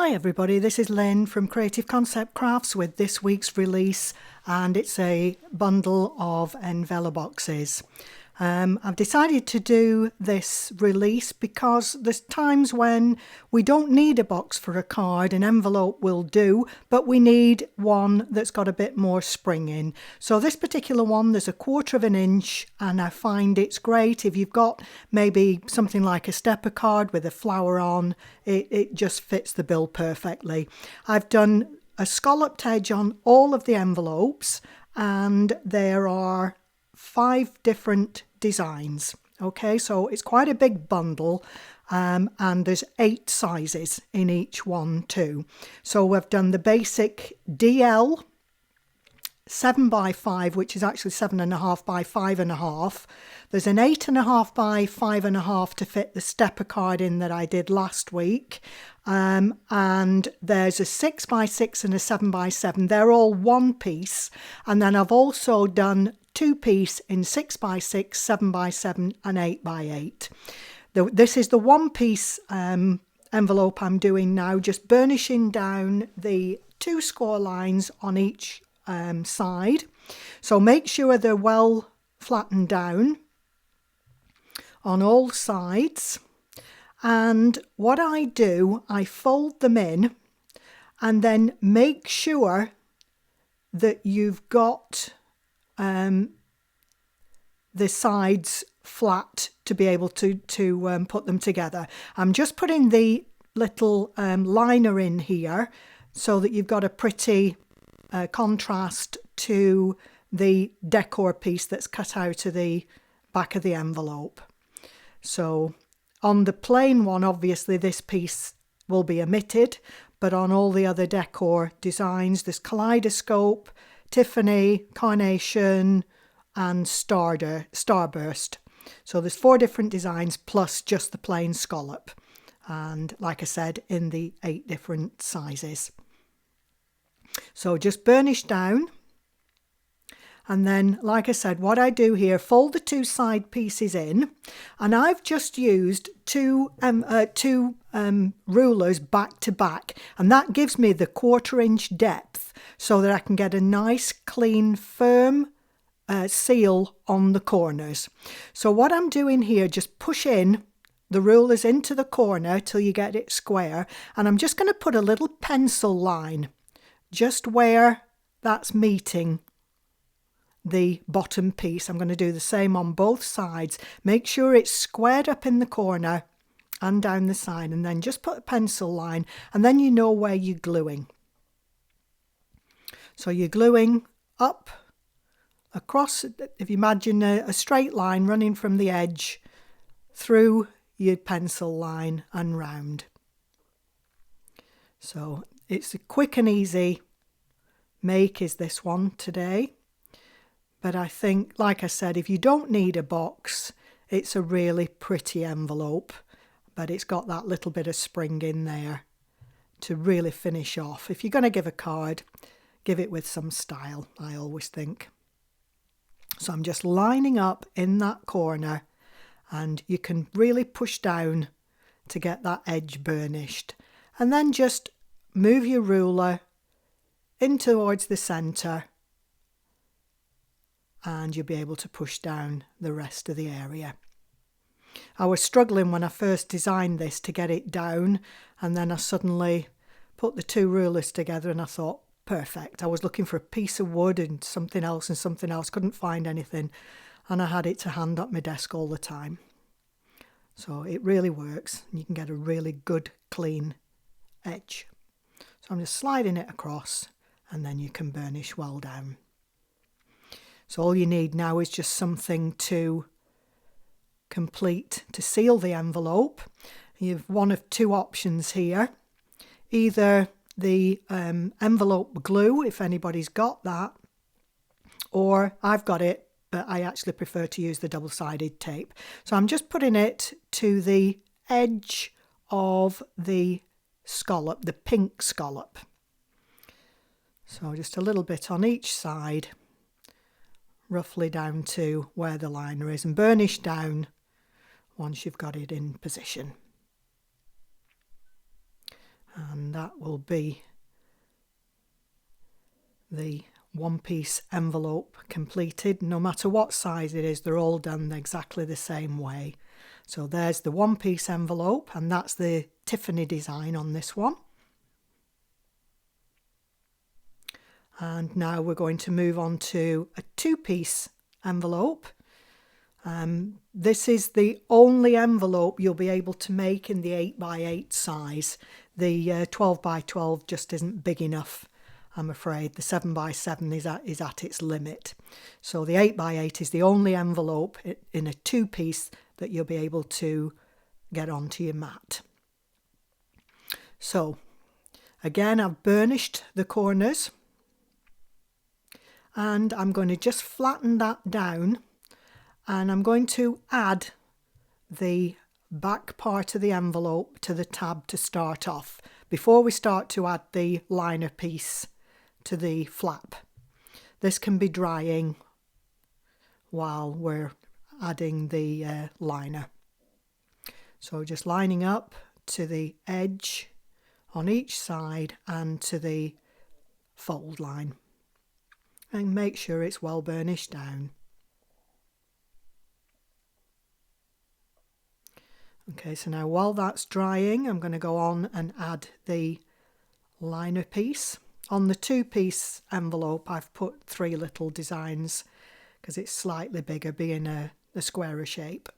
Hi everybody, this is Lynn from Creative Concept Crafts with this week's release, and it's a bundle of Enveloboxes. I've decided to do this release because there's times when we don't need a box for a card, an envelope will do, but we need one that's got a bit more spring in. So this particular one, there's 1/4 of an inch, and I find it's great if you've got maybe something like a stepper card with a flower on. It just fits the bill perfectly. I've done a scalloped edge on all of the envelopes, and there are 5 different designs. Okay, so it's quite a big bundle, and there's 8 sizes in each one too. So we've done the basic DL 7x5, which is actually 7.5 by 5.5. There's an 8.5 by 5.5 to fit the stepper card in that I did last week. And there's a 6x6 and a 7x7. They're all one piece. And then I've also done 2-piece in 6x6, 7x7 and 8x8. This is the one-piece envelope I'm doing now, just burnishing down the 2 score lines on each side. So make sure they're well flattened down on all sides. And what I do, I fold them in and then make sure that you've got the sides flat to be able to put them together. I'm just putting the little liner in here so that you've got a pretty contrast to the decor piece that's cut out of the back of the envelope. So on the plain one, obviously this piece will be omitted, but on all the other decor designs, there's kaleidoscope, Tiffany, carnation and starburst. So there's 4 different designs plus just the plain scallop, and like I said, in the 8 different sizes. So just burnish down, and then like I said, what I do here, fold the 2 side pieces in, and I've just used two rulers back to back, and that gives me the 1/4 inch depth so that I can get a nice clean firm seal on the corners. So what I'm doing here, just push in the rulers into the corner till you get it square, and I'm just going to put a little pencil line just where that's meeting the bottom piece. I'm going to do the same on both sides. Make sure it's squared up in the corner and down the side, and then just put a pencil line, and then you know where you're gluing. So you're gluing up across, if you imagine a straight line running from the edge through your pencil line and round. So it's a quick and easy make is this one today. But I think, like I said, if you don't need a box, it's a really pretty envelope, but it's got that little bit of spring in there to really finish off. If you're going to give a card, give it with some style, I always think. So I'm just lining up in that corner, and you can really push down to get that edge burnished. And then just move your ruler in towards the centre, and you'll be able to push down the rest of the area. I was struggling when I first designed this to get it down, and then I suddenly put the 2 rulers together and I thought, perfect. I was looking for a piece of wood and something else, couldn't find anything, and I had it to hand at my desk all the time. So it really works, and you can get a really good clean edge. So I'm just sliding it across, and then you can burnish well down. So all you need now is just something to complete, to seal the envelope. You've one of 2 options here. Either the envelope glue, if anybody's got that, or I've got it, but I actually prefer to use the double-sided tape. So I'm just putting it to the edge of the scallop, the pink scallop. So just a little bit on each side, roughly down to where the liner is, and burnish down once you've got it in position. And that will be the one-piece envelope completed. No matter what size it is, they're all done exactly the same way. So there's the one-piece envelope, and that's the Tiffany design on this one. And now we're going to move on to a two-piece envelope. This is the only envelope you'll be able to make in the 8x8 size. The 12x12 just isn't big enough, I'm afraid. The 7x7 is at its limit. So the 8x8 is the only envelope in a two-piece that you'll be able to get onto your mat. So again, I've burnished the corners, and I'm going to just flatten that down, and I'm going to add the back part of the envelope to the tab to start off before we start to add the liner piece to the flap. This can be drying while we're adding the liner. So just lining up to the edge on each side and to the fold line, and make sure it's well burnished down. Okay, so now while that's drying, I'm going to go on and add the liner piece. On the two-piece envelope, I've put 3 little designs because it's slightly bigger, being a squarer shape.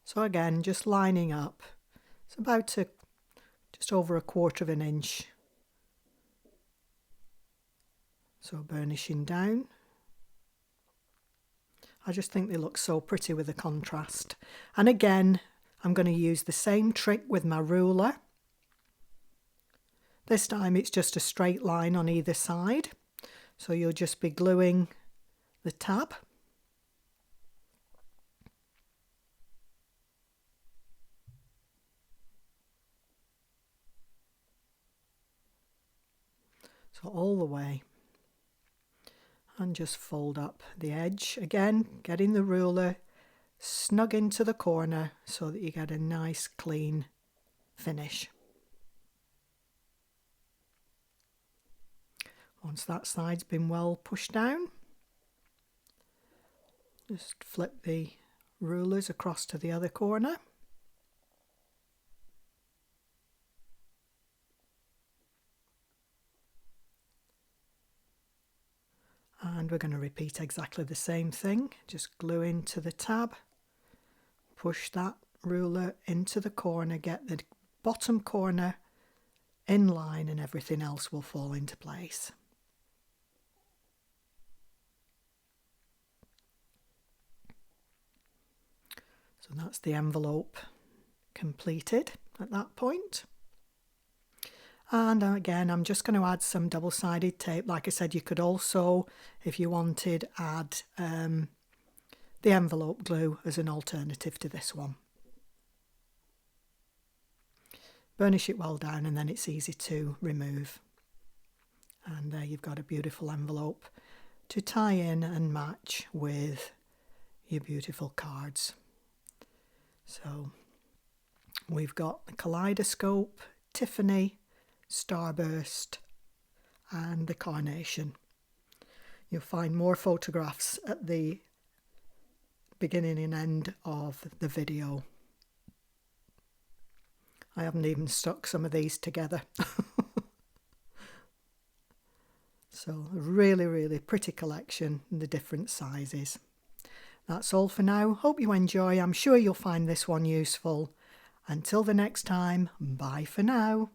So again, just lining up. It's about just over 1/4 of an inch. So burnishing down. I just think they look so pretty with the contrast. And again, I'm going to use the same trick with my ruler. This time it's just a straight line on either side. So you'll just be gluing the tab. So all the way. And just fold up the edge. Again, getting the ruler snug into the corner so that you get a nice clean finish. Once that side's been well pushed down, just flip the rulers across to the other corner. And we're going to repeat exactly the same thing. Just glue into the tab, push that ruler into the corner, get the bottom corner in line, and everything else will fall into place. So that's the envelope completed at that point. And again, I'm just going to add some double-sided tape. Like I said, you could also, if you wanted, add the envelope glue as an alternative to this one. Burnish it well down, and then it's easy to remove. And there you've got a beautiful envelope to tie in and match with your beautiful cards. So we've got the kaleidoscope, Tiffany, starburst, and the carnation. You'll find more photographs at the beginning and end of the video. I haven't even stuck some of these together. So a really, really pretty collection in the different sizes. That's all for now. Hope you enjoy. I'm sure you'll find this one useful. Until the next time, bye for now.